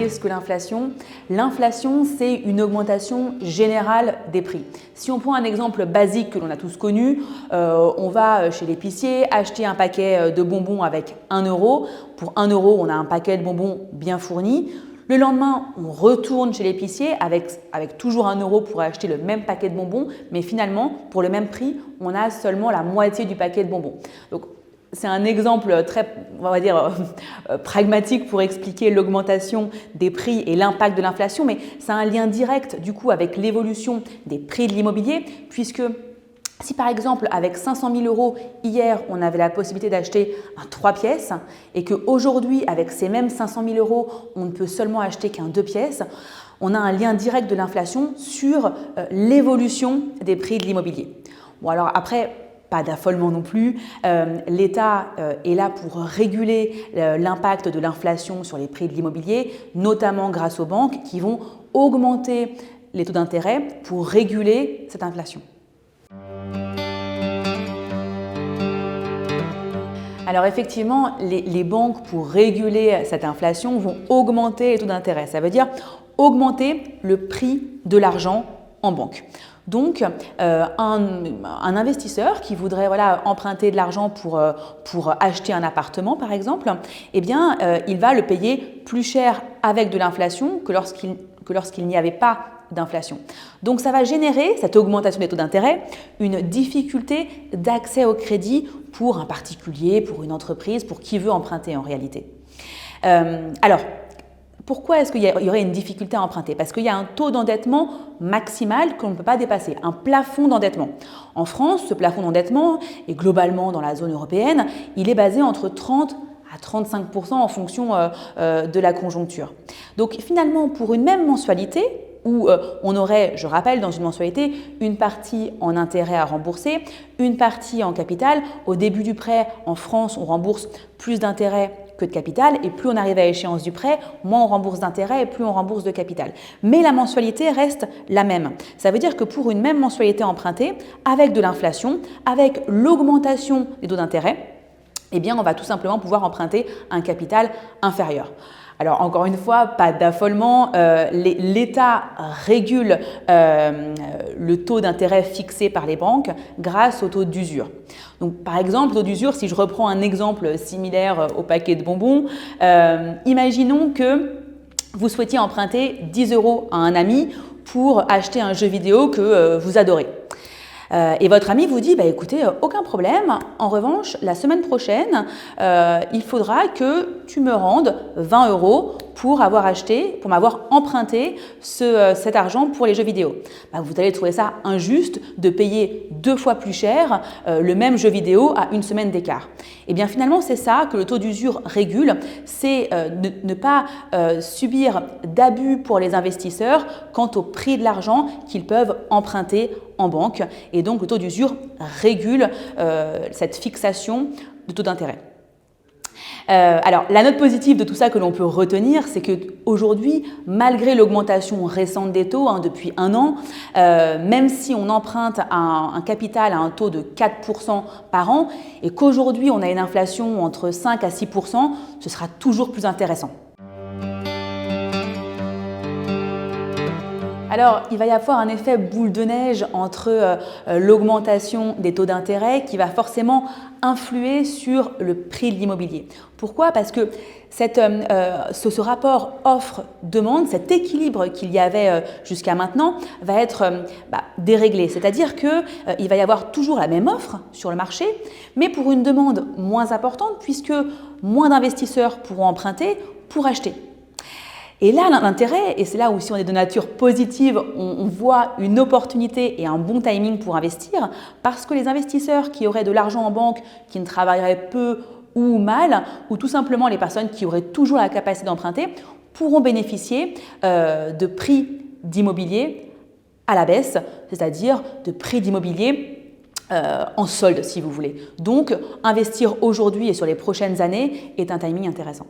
qu'est-ce que l'inflation? L'inflation, c'est une augmentation générale des prix. Si on prend un exemple basique que l'on a tous connu, on va chez l'épicier acheter un paquet de bonbons avec 1 euro. Pour 1 euro, on a un paquet de bonbons bien fourni. Le lendemain, on retourne chez l'épicier avec toujours 1 euro pour acheter le même paquet de bonbons, mais finalement, pour le même prix, on a seulement la moitié du paquet de bonbons. Donc, c'est un exemple très, on va dire, pragmatique pour expliquer l'augmentation des prix et l'impact de l'inflation, mais ça a un lien direct du coup avec l'évolution des prix de l'immobilier, puisque si par exemple avec 500 000 euros hier on avait la possibilité d'acheter un 3 pièces et qu'aujourd'hui avec ces mêmes 500 000 euros on ne peut seulement acheter qu'un 2 pièces, on a un lien direct de l'inflation sur l'évolution des prix de l'immobilier. Bon alors après, pas d'affolement non plus, l'État est là pour réguler l'impact de l'inflation sur les prix de l'immobilier, notamment grâce aux banques qui vont augmenter les taux d'intérêt pour réguler cette inflation. Alors effectivement, les banques, pour réguler cette inflation, vont augmenter les taux d'intérêt. Ça veut dire augmenter le prix de l'argent en banque. Donc, un investisseur qui voudrait emprunter de l'argent pour acheter un appartement, par exemple, eh bien, il va le payer plus cher avec de l'inflation que lorsqu'il n'y avait pas d'inflation. Donc, ça va générer, cette augmentation des taux d'intérêt, une difficulté d'accès au crédit pour un particulier, pour une entreprise, pour qui veut emprunter en réalité. Alors, pourquoi est-ce qu'il y aurait une difficulté à emprunter? Parce qu'il y a un taux d'endettement maximal qu'on ne peut pas dépasser, un plafond d'endettement. En France, ce plafond d'endettement, et globalement dans la zone européenne, il est basé entre 30 à 35% en fonction de la conjoncture. Donc finalement, pour une même mensualité, où on aurait, je rappelle, dans une mensualité, une partie en intérêt à rembourser, une partie en capital. Au début du prêt, en France, on rembourse plus d'intérêt que de capital, et plus on arrive à échéance du prêt, moins on rembourse d'intérêt et plus on rembourse de capital. Mais la mensualité reste la même. Ça veut dire que pour une même mensualité empruntée, avec de l'inflation, avec l'augmentation des taux d'intérêt, eh bien, on va tout simplement pouvoir emprunter un capital inférieur. Alors encore une fois, pas d'affolement, l'État régule le taux d'intérêt fixé par les banques grâce au taux d'usure. Donc par exemple, le taux d'usure, si je reprends un exemple similaire au paquet de bonbons, imaginons que vous souhaitiez emprunter 10 euros à un ami pour acheter un jeu vidéo que vous adorez. Et votre ami vous dit, écoutez, aucun problème, en revanche, la semaine prochaine, il faudra que tu me rendes 20 euros pour m'avoir emprunté cet argent pour les jeux vidéo. Vous allez trouver ça injuste de payer 2 fois plus cher le même jeu vidéo à une semaine d'écart. Et bien finalement, c'est ça que le taux d'usure régule, c'est ne pas subir d'abus pour les investisseurs quant au prix de l'argent qu'ils peuvent emprunter en banque. Et donc, le taux d'usure régule cette fixation de taux d'intérêt. Alors, la note positive de tout ça que l'on peut retenir, c'est qu'aujourd'hui, malgré l'augmentation récente des taux depuis 1 an, même si on emprunte un capital à un taux de 4% par an et qu'aujourd'hui on a une inflation entre 5 à 6%, ce sera toujours plus intéressant. Alors, il va y avoir un effet boule de neige entre l'augmentation des taux d'intérêt qui va forcément influer sur le prix de l'immobilier. Pourquoi? Parce que ce rapport offre-demande, cet équilibre qu'il y avait jusqu'à maintenant, va être déréglé. C'est-à-dire qu'il va y avoir toujours la même offre sur le marché, mais pour une demande moins importante, puisque moins d'investisseurs pourront emprunter pour acheter. Et là, l'intérêt, et c'est là où si on est de nature positive, on voit une opportunité et un bon timing pour investir, parce que les investisseurs qui auraient de l'argent en banque, qui ne travailleraient peu ou mal, ou tout simplement les personnes qui auraient toujours la capacité d'emprunter, pourront bénéficier de prix d'immobilier à la baisse, c'est-à-dire de prix d'immobilier en solde si vous voulez. Donc, investir aujourd'hui et sur les prochaines années est un timing intéressant.